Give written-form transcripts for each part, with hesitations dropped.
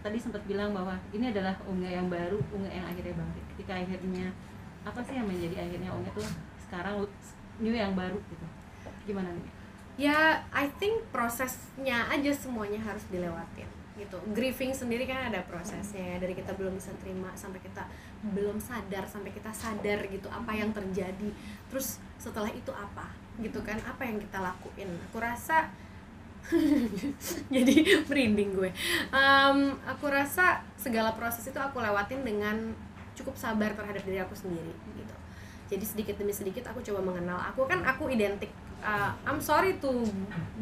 tadi sempat bilang bahwa ini adalah Unge yang baru, Unge yang akhirnya bangkit. Ketika akhirnya apa sih yang menjadi akhirnya Unge tuh sekarang new yang baru gitu, gimana nih? Ya, I think prosesnya aja semuanya harus dilewatin gitu. Grieving sendiri kan ada prosesnya, dari kita belum bisa terima sampai kita belum sadar, sampai kita sadar gitu apa yang terjadi. Terus setelah itu apa gitu kan, apa yang kita lakuin. Aku rasa jadi merinding gue. Aku rasa segala proses itu aku lewatin dengan cukup sabar terhadap diri aku sendiri gitu. Jadi sedikit demi sedikit aku coba mengenal aku identik. I'm sorry to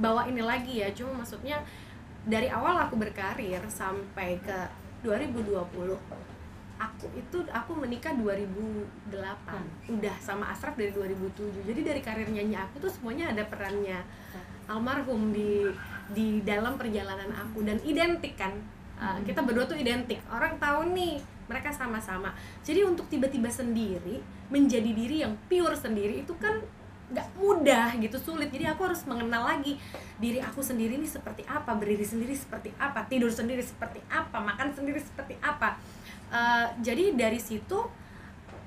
bawa ini lagi ya, cuma maksudnya dari awal aku berkarir sampai ke 2020 aku menikah 2008, udah sama Ashraf dari 2007. Jadi dari karir nyanyi aku tuh semuanya ada perannya almarhum di dalam perjalanan aku, dan identik kan. Kita berdua tuh identik, orang tahu nih mereka sama-sama. Jadi untuk tiba-tiba sendiri menjadi diri yang pure sendiri itu kan nggak mudah gitu, sulit. Jadi aku harus mengenal lagi diri aku sendiri ini seperti apa, berdiri sendiri seperti apa, tidur sendiri seperti apa, makan sendiri seperti apa. Jadi dari situ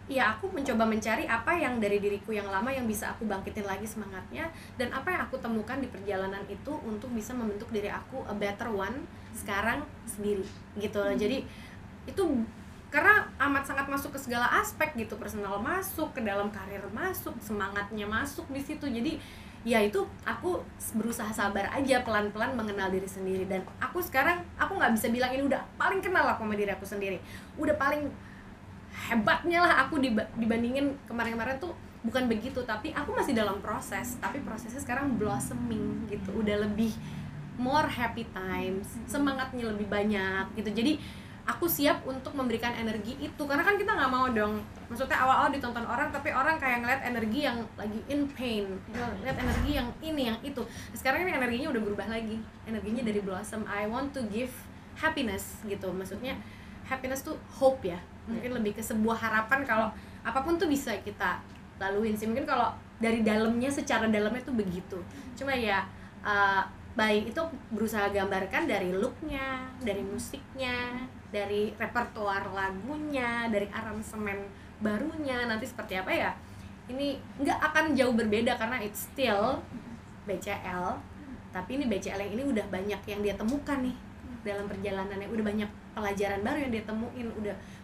ya aku mencoba mencari apa yang dari diriku yang lama yang bisa aku bangkitin lagi semangatnya, dan apa yang aku temukan di perjalanan itu untuk bisa membentuk diri aku a better one sekarang sendiri gitu loh. Jadi itu karena amat sangat masuk ke segala aspek gitu, personal masuk, ke dalam karir masuk, semangatnya masuk di situ. Jadi ya itu aku berusaha sabar aja, pelan-pelan mengenal diri sendiri. Dan aku sekarang, aku nggak bisa bilang ini udah paling kenal aku sama diri aku sendiri, udah paling hebatnya lah aku dibandingin kemarin-kemarin tuh, bukan begitu. Tapi aku masih dalam proses, tapi prosesnya sekarang blossoming gitu, udah lebih more happy times, semangatnya lebih banyak gitu. Jadi aku siap untuk memberikan energi itu, karena kan kita nggak mau dong, maksudnya awal-awal ditonton orang tapi orang kayak ngeliat energi yang lagi in pain, ngeliat energi yang ini yang itu. Sekarang ini energinya udah berubah lagi, energinya dari blossom. I want to give happiness gitu, maksudnya happiness tuh hope ya, mungkin lebih ke sebuah harapan kalau apapun tuh bisa kita laluin sih. Mungkin kalau dari dalamnya, secara dalamnya tuh begitu. Cuma ya baik itu berusaha gambarkan dari looknya, dari musiknya, dari repertoar lagunya, dari aransemen barunya nanti seperti apa ya. Ini nggak akan jauh berbeda karena it's still BCL, tapi ini BCL yang ini udah banyak yang dia temukan nih dalam perjalanannya, udah banyak pelajaran baru yang dia temuin,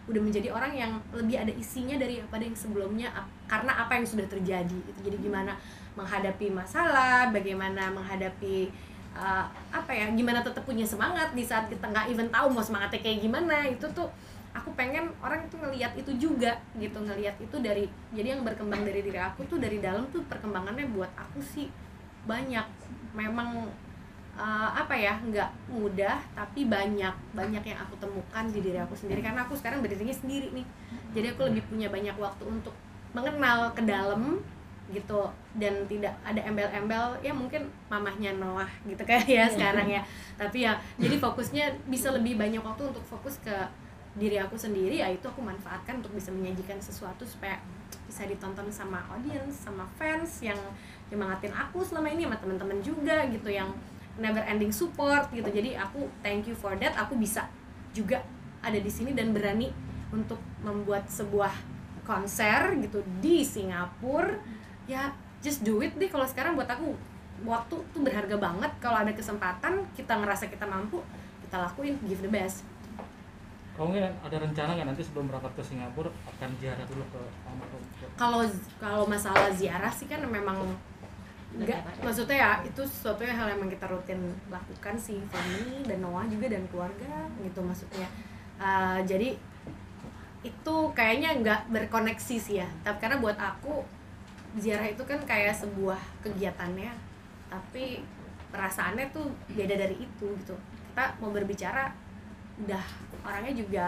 udah menjadi orang yang lebih ada isinya daripada yang sebelumnya karena apa yang sudah terjadi gitu. Jadi gimana menghadapi masalah, bagaimana menghadapi gimana tetap punya semangat di saat kita nggak even tahu mau semangatnya kayak gimana. Itu tuh aku pengen orang itu ngelihat itu juga gitu, ngelihat itu dari, jadi yang berkembang dari diri aku tuh dari dalam tuh perkembangannya buat aku sih banyak. Memang nggak mudah, tapi banyak yang aku temukan di diri aku sendiri karena aku sekarang berdirinya sendiri nih. Jadi aku lebih punya banyak waktu untuk mengenal ke dalam gitu, dan tidak ada embel-embel ya, mungkin mamahnya Noah gitu kan ya sekarang ya. Tapi ya jadi fokusnya bisa lebih banyak waktu untuk fokus ke diri aku sendiri, ya itu aku manfaatkan untuk bisa menyajikan sesuatu supaya bisa ditonton sama audience, sama fans yang nyemangatin aku selama ini, sama teman-teman juga gitu yang never ending support gitu. Jadi aku thank you for that, aku bisa juga ada di sini dan berani untuk membuat sebuah konser gitu di Singapura. Ya just do it deh. Kalau sekarang buat aku waktu tuh berharga banget. Kalau ada kesempatan, kita ngerasa kita mampu, kita lakuin, give the best. Kamu ada rencana nggak nanti sebelum berangkat ke Singapura akan ziarah dulu ke almarhum? Kalau masalah ziarah sih kan memang enggak, maksudnya ya itu sesuatu yang hal yang memang kita rutin lakukan sih, family dan Noah juga dan keluarga gitu maksudnya. Jadi itu kayaknya nggak berkoneksi sih ya. Tapi karena buat aku ziarah itu kan kayak sebuah kegiatannya, tapi perasaannya tuh beda dari itu gitu. Kita mau berbicara udah orangnya juga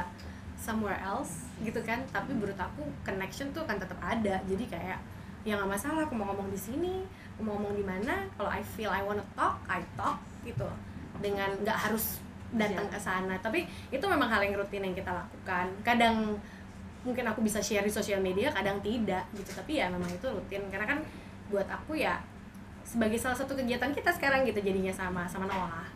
somewhere else gitu kan, tapi menurut aku connection tuh kan tetap ada. Jadi kayak ya nggak masalah aku mau ngomong di sini, aku mau ngomong di mana, kalau I feel I wanna talk, I talk gitu, dengan nggak harus datang ke sana. Tapi itu memang hal yang rutin yang kita lakukan. Kadang mungkin aku bisa share di sosial media, kadang tidak gitu, tapi ya memang itu rutin karena kan buat aku ya sebagai salah satu kegiatan kita sekarang gitu jadinya sama Noah.